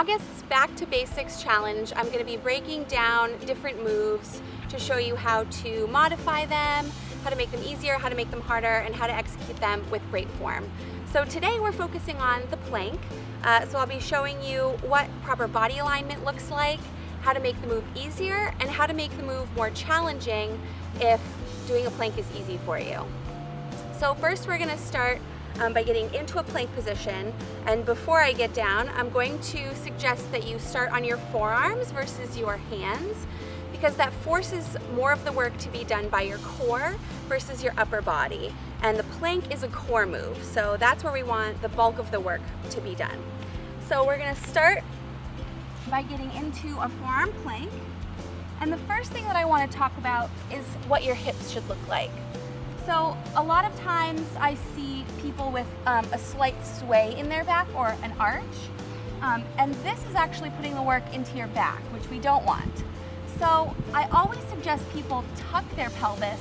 August's Back to Basics Challenge, I'm going to be breaking down different moves to show you how to modify them, how to make them easier, how to make them harder, and how to execute them with great form. So today we're focusing on the plank. So I'll be showing you what proper body alignment looks like, how to make the move easier, and how to make the move more challenging if doing a plank is easy for you. So first we're going to start by getting into a plank position, and before I get down, I'm going to suggest that you start on your forearms versus your hands, because that forces more of the work to be done by your core versus your upper body. And the plank is a core move, so that's where we want the bulk of the work to be done. So we're going to start by getting into a forearm plank, and the first thing that I want to talk about is what your hips should look like. So a lot of times I see people with a slight sway in their back or an arch, and this is actually putting the work into your back, which we don't want. So I always suggest people tuck their pelvis,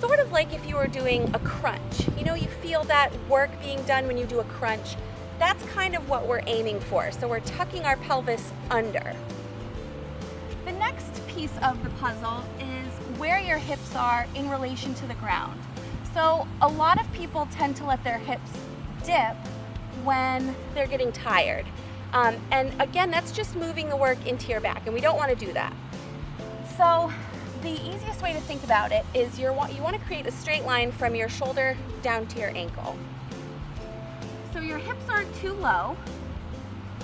sort of like if you were doing a crunch. You know, you feel that work being done when you do a crunch. That's kind of what we're aiming for. So we're tucking our pelvis under. The next piece of the puzzle is where your hips are in relation to the ground. So a lot of people tend to let their hips dip when they're getting tired. And again, that's just moving the work into your back, and we don't want to do that. So the easiest way to think about it is you want to create a straight line from your shoulder down to your ankle. So your hips aren't too low,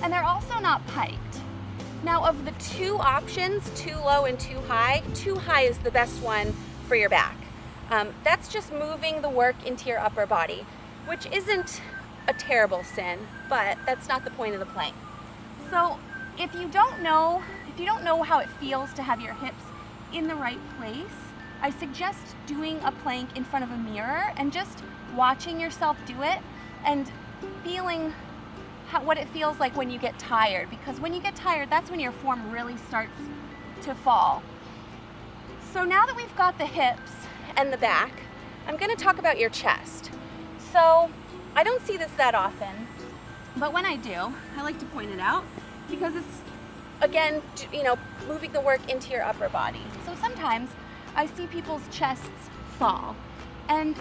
and they're also not piked. Now, of the two options, too low and too high is the best one for your back. That's just moving the work into your upper body, which isn't a terrible sin, but that's not the point of the plank. So if you don't know how it feels to have your hips in the right place, I suggest doing a plank in front of a mirror and just watching yourself do it and feeling what it feels like when you get tired, because when you get tired, that's when your form really starts to fall. So now that we've got the hips and the back, I'm going to talk about your chest. So I don't see this that often, but when I do, I like to point it out because it's, again, moving the work into your upper body. So sometimes I see people's chests fall, and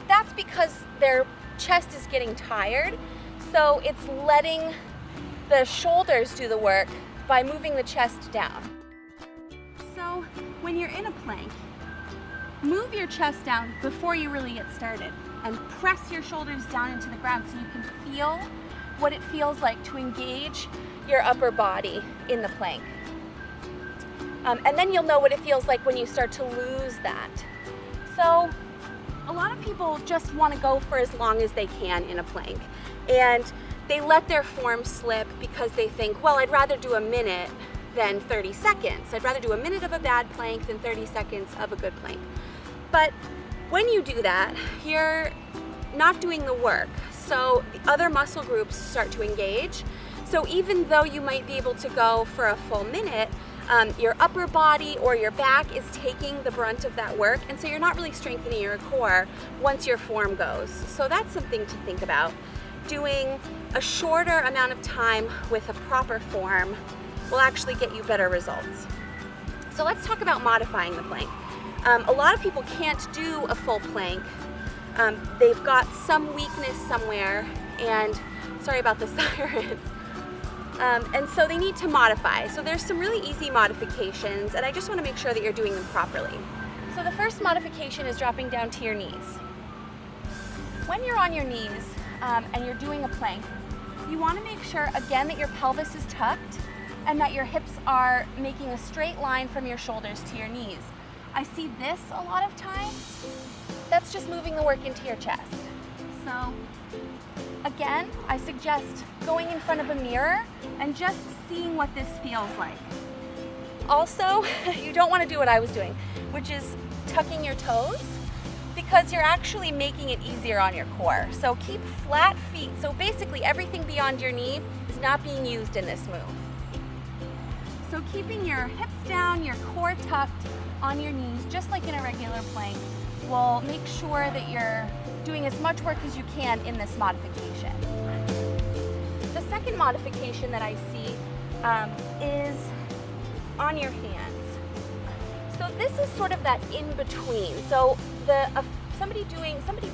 that's because their chest is getting tired. So it's letting the shoulders do the work by moving the chest down. So when you're in a plank, move your chest down before you really get started and press your shoulders down into the ground so you can feel what it feels like to engage your upper body in the plank. And then you'll know what it feels like when you start to lose that. So a lot of people just want to go for as long as they can in a plank, and they let their form slip because they think, well, I'd rather do a minute than 30 seconds. I'd rather do a minute of a bad plank than 30 seconds of a good plank. But when you do that, you're not doing the work. So the other muscle groups start to engage. So even though you might be able to go for a full minute, your upper body or your back is taking the brunt of that work, and so you're not really strengthening your core once your form goes. So that's something to think about. Doing a shorter amount of time with a proper form will actually get you better results. So let's talk about modifying the plank. A lot of people can't do a full plank. They've got some weakness somewhere, and sorry about the sirens. And so they need to modify. So there's some really easy modifications, and I just want to make sure that you're doing them properly. So the first modification is dropping down to your knees. When you're on your knees and you're doing a plank, you want to make sure, again, that your pelvis is tucked and that your hips are making a straight line from your shoulders to your knees. I see this a lot of times. That's just moving the work into your chest. So again, I suggest going in front of a mirror and just seeing what this feels like. Also, you don't want to do what I was doing, which is tucking your toes, because you're actually making it easier on your core. So keep flat feet. So basically everything beyond your knee is not being used in this move. So keeping your hips down, your core tucked on your knees, just like in a regular plank, will make sure that you're doing as much work as you can in this modification. The second modification that I see is on your hands. So this is sort of that in between. So somebody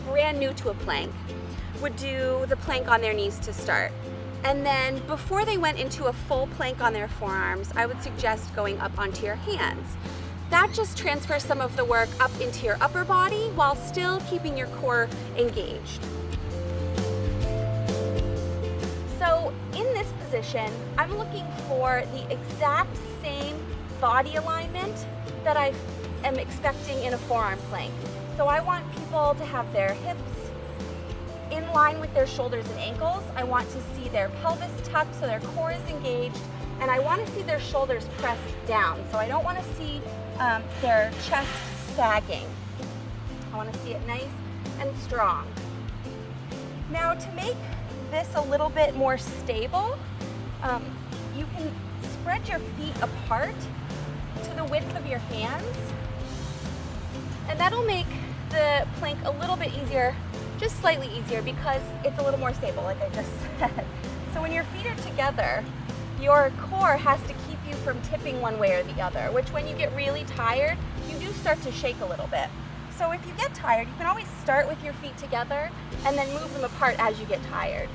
brand new to a plank would do the plank on their knees to start. And then before they went into a full plank on their forearms, I would suggest going up onto your hands. That just transfers some of the work up into your upper body while still keeping your core engaged. So in this position, I'm looking for the exact same body alignment that I am expecting in a forearm plank. So I want people to have their hips in line with their shoulders and ankles. I want to see their pelvis tucked so their core is engaged, and I want to see their shoulders pressed down. So I don't want to see their chest sagging. I want to see it nice and strong. Now to make this a little bit more stable, you can spread your feet apart to the width of your hands, and that'll make the plank a little bit easier, just slightly easier, because it's a little more stable, like I just said. So when your feet are together, your core has to keep you from tipping one way or the other, which when you get really tired, you do start to shake a little bit. So if you get tired, you can always start with your feet together and then move them apart as you get tired.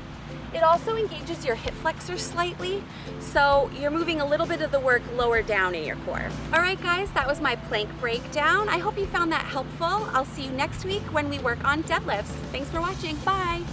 It also engages your hip flexors slightly, so you're moving a little bit of the work lower down in your core. All right guys, that was my plank breakdown. I hope you found that helpful. I'll see you next week when we work on deadlifts. Thanks for watching, bye.